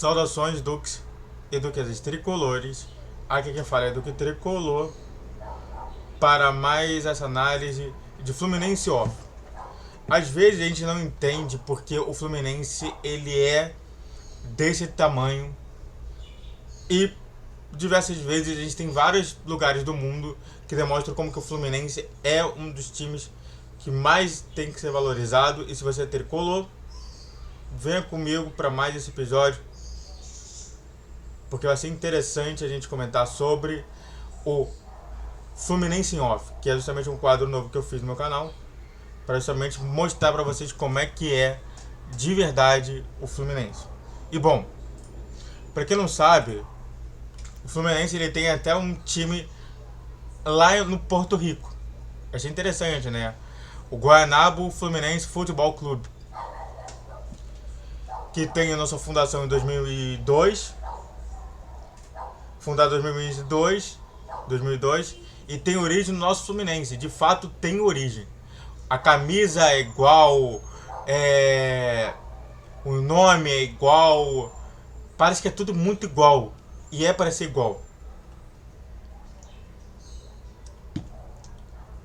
Saudações, Duques e Duquesas Tricolores. Aqui quem fala é Duque Tricolor para mais essa análise de Fluminense off. Às vezes a gente não entende porque o Fluminense ele é desse tamanho e diversas vezes a gente tem vários lugares do mundo que demonstram como que o Fluminense é um dos times que mais tem que ser valorizado. E se você é tricolor, venha comigo para mais esse episódio, porque vai ser interessante a gente comentar sobre o Fluminense em Off, que é justamente um quadro novo que eu fiz no meu canal, para justamente mostrar para vocês como é que é de verdade o Fluminense. E bom, para quem não sabe, o Fluminense ele tem até um time lá no Porto Rico. Achei interessante, né? O Guanabo Fluminense Futebol Clube, que tem a nossa fundação em 2002, fundado em 2002, e tem origem no nosso Fluminense. De fato, tem origem. A camisa é igual, o nome é igual, parece que é tudo muito igual, e é para ser igual.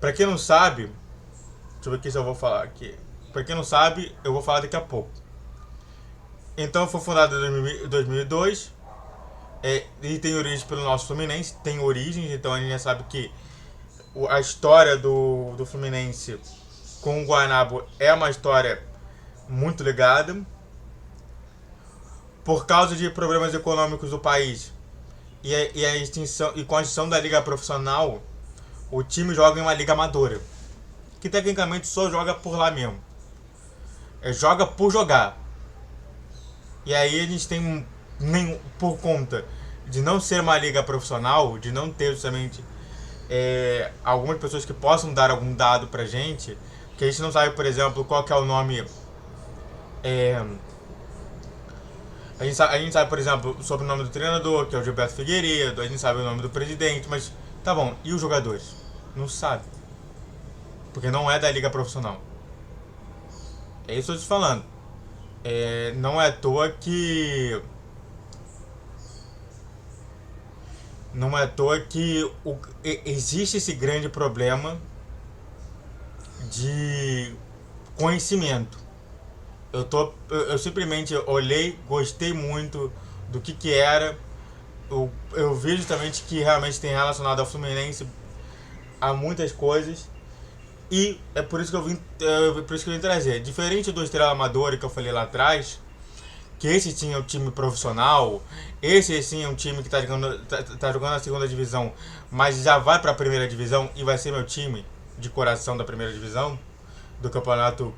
Para quem não sabe, deixa eu ver aqui se eu vou falar aqui. Para quem não sabe, eu vou falar daqui a pouco. Então foi fundado em 2002, e tem origem pelo nosso Fluminense, tem origens, então a gente já sabe que a história do Fluminense com o Guanabo é uma história muito ligada. Por causa de problemas econômicos do país e a extinção e com a extinção da liga profissional, o time joga em uma liga amadora, que tecnicamente só joga por lá mesmo. Joga por jogar. E aí a gente tem, por conta de não ser uma liga profissional, de não ter justamente algumas pessoas que possam dar algum dado pra gente, que a gente não sabe, por exemplo, qual que é o nome. A gente sabe, por exemplo, sobre o nome do treinador, que é o Gilberto Figueiredo, a gente sabe o nome do presidente, mas tá bom, e os jogadores? Não sabe. Porque não é da liga profissional. É isso que eu estou falando. Não é à toa que. Não é à toa que existe esse grande problema de conhecimento. Eu simplesmente olhei, gostei muito do que era. Eu vi justamente que realmente tem relacionado ao Fluminense a muitas coisas. E é por isso que por isso que eu vim trazer. Diferente do Estrela Amadora que eu falei lá atrás, que esse tinha um time profissional, esse sim é um time que tá jogando na segunda divisão, mas já vai para a primeira divisão e vai ser meu time de coração da primeira divisão do campeonato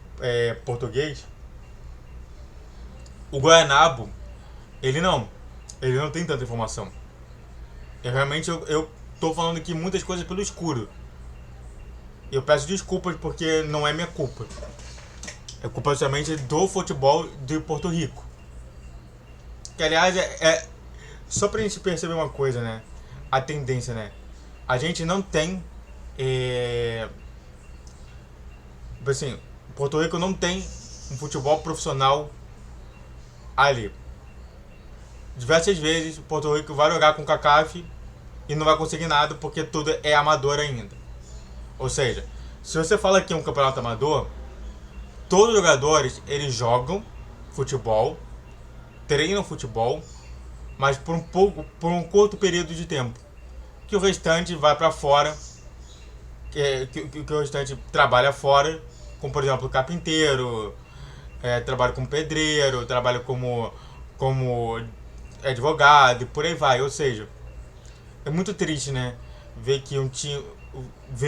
português. O Guanabo, ele não tem tanta informação. Eu tô falando aqui muitas coisas pelo escuro. Eu peço desculpas porque não é minha culpa. É culpa justamente do futebol de Porto Rico. Que aliás só pra gente perceber uma coisa, né? A tendência, né? A gente não tem assim, Porto Rico não tem um futebol profissional ali. Diversas vezes Porto Rico vai jogar com o CACAF e não vai conseguir nada porque tudo é amador ainda. Ou seja, se você fala que é um campeonato amador, todos os jogadores eles jogam futebol, treinam futebol, mas por um curto período de tempo, que o restante vai para fora, que o restante trabalha fora, como por exemplo carpinteiro, trabalha como pedreiro, trabalha como advogado e por aí vai. Ou seja, é muito triste, né, ver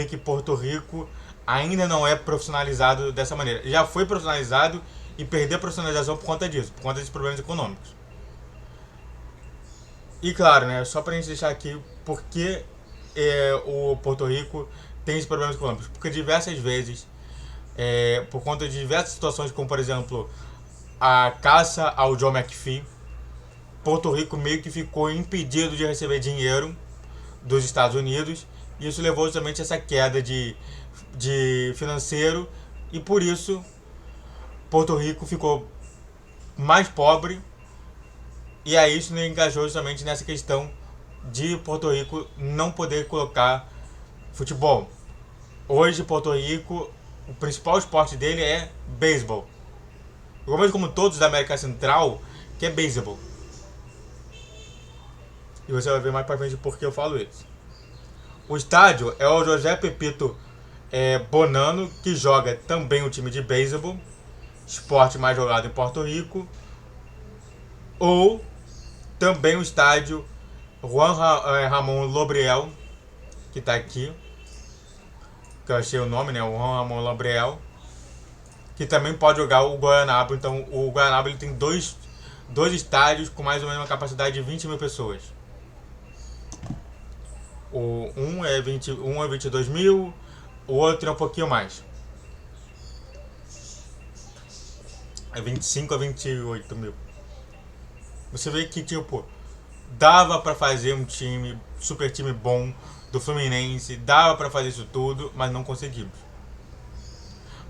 que Porto Rico ainda não é profissionalizado dessa maneira. Já foi profissionalizado e perdeu a profissionalização por conta disso, por conta desses problemas econômicos. E claro, né, só pra gente deixar aqui porque o Porto Rico tem esses problemas econômicos. Porque diversas vezes, por conta de diversas situações, como por exemplo a caça ao John McPhee, Porto Rico meio que ficou impedido de receber dinheiro dos Estados Unidos, e isso levou justamente a essa queda de financeiro, e por isso Porto Rico ficou mais pobre E aí isso engajou justamente nessa questão de Porto Rico não poder colocar futebol. Hoje, Porto Rico, o principal esporte dele é beisebol. Como todos da América Central, que é beisebol. E você vai ver mais pra frente por que eu falo isso. O estádio é o José Pepito Bonano, que joga também o time de beisebol, esporte mais jogado em Porto Rico. Ou também o estádio Juan Ramón Lobriel, que tá aqui, que eu achei o nome, né? O Juan Ramón Lobriel, que também pode jogar o Guaianabo. Então o Guaianabo ele tem dois estádios com mais ou menos uma capacidade de 20 mil pessoas. Um é 22 mil, o outro é um pouquinho mais. É 25 a 28 mil. Você vê que, tipo, dava pra fazer um super time bom do Fluminense, dava pra fazer isso tudo, mas não conseguimos.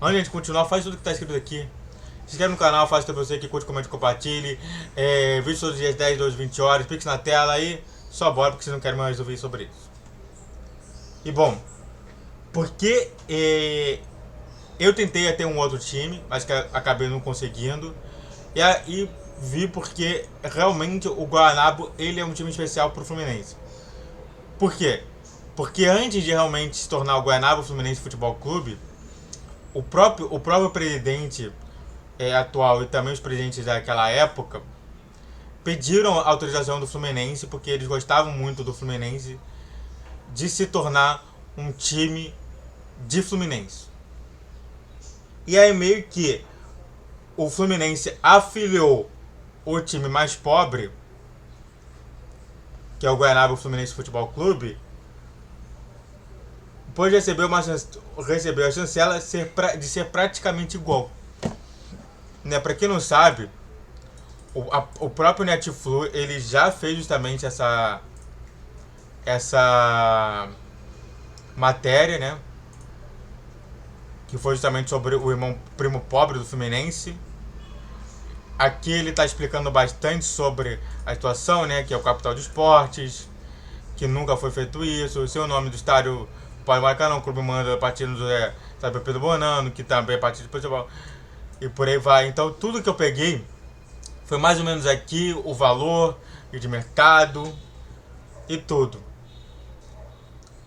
Antes de a gente continuar, faz tudo que tá escrito aqui. Se inscreve no canal, faz pra você que curte, comente, compartilhe. Vídeo todos os dias 10, 12, 20 horas, pix na tela aí. Só bora porque vocês não querem mais ouvir sobre isso. E bom, porque eu tentei ter um outro time, mas que acabei não conseguindo. E aí vi porque realmente o Guaianabo ele é um time especial pro Fluminense. Por quê? Porque antes de realmente se tornar o Guaianabo Fluminense Futebol Clube, o próprio presidente atual e também os presidentes daquela época pediram a autorização do Fluminense, porque eles gostavam muito do Fluminense, de se tornar um time de Fluminense. E aí meio que o Fluminense afiliou o time mais pobre, que é o Guaianabo Fluminense Futebol Clube, depois recebeu a chancela de ser praticamente igual. Né? Para quem não sabe, o próprio Netflu ele já fez justamente essa matéria, né? Que foi justamente sobre o irmão primo pobre do Fluminense. Aqui ele está explicando bastante sobre a situação, né? Que é o Capital de Esportes, que nunca foi feito isso. O seu nome do estádio pode marcar não, o clube manda a partir do Pedro Bonano, que também é partido de futebol. E por aí vai. Então tudo que eu peguei foi mais ou menos aqui o valor de mercado e tudo.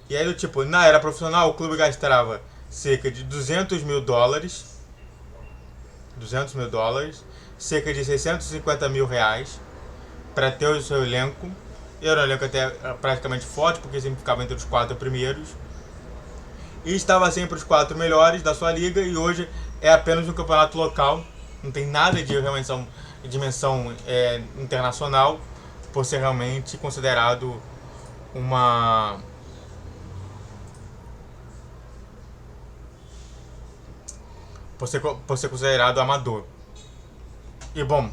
E aí do tipo, na era profissional o clube gastava cerca de 200 mil dólares, cerca de 650 mil reais para ter o seu elenco. E era um elenco até praticamente forte, porque sempre ficava entre os 4 primeiros. E estava sempre os 4 melhores da sua liga, e hoje é apenas um campeonato local, não tem nada de dimensão internacional, por ser realmente considerado por ser considerado amador. E bom,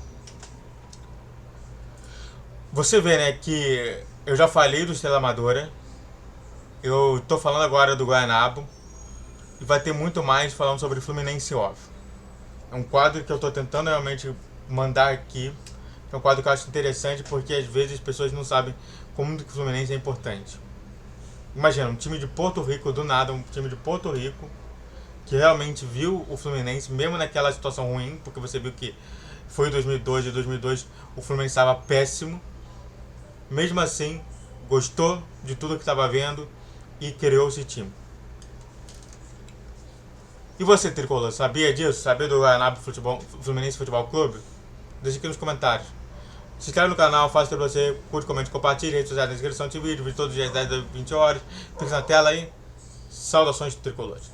você vê, né, que eu já falei do Estrela Amadora, eu tô falando agora do Guaianabo, e vai ter muito mais falando sobre Fluminense Off. É um quadro que eu tô tentando realmente mandar aqui, é um quadro que eu acho interessante, porque às vezes as pessoas não sabem como que o Fluminense é importante. Imagina, um time de Porto Rico, do nada, um time de Porto Rico, que realmente viu o Fluminense, mesmo naquela situação ruim, porque você viu que foi em 2002, e 2002 o Fluminense estava péssimo. Mesmo assim, gostou de tudo que estava vendo e criou esse time. E você, tricolor, sabia disso? Sabia do Guaianabo Fluminense Futebol Clube? Deixa aqui nos comentários. Se inscreve no canal, faça para você, curte, comente, compartilhe, redes sociais na descrição de vídeo, todos os dias 10 a 20 horas. Clique na tela aí. Saudações tricolores.